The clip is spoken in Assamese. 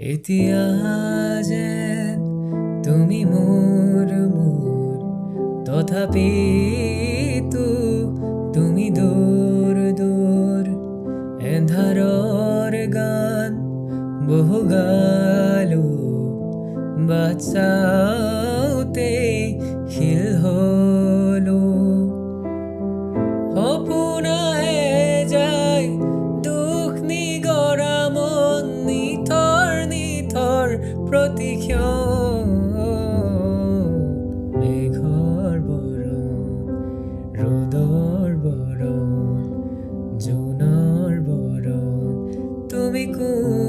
এতিয়া যেন তুমি মোৰ তথাপিতো তুমি দূৰ দূৰ এন্ধাৰৰ গান বহু গালো বাট চাওঁতে শিল হলো সপোন আহে যায় দুখ নিগৰা মন নিথৰ নিথৰ প্ৰতিক্ষণ মেঘৰ বৰণ ৰ'দৰ বৰণ জোনৰ বৰণ তুমি কোন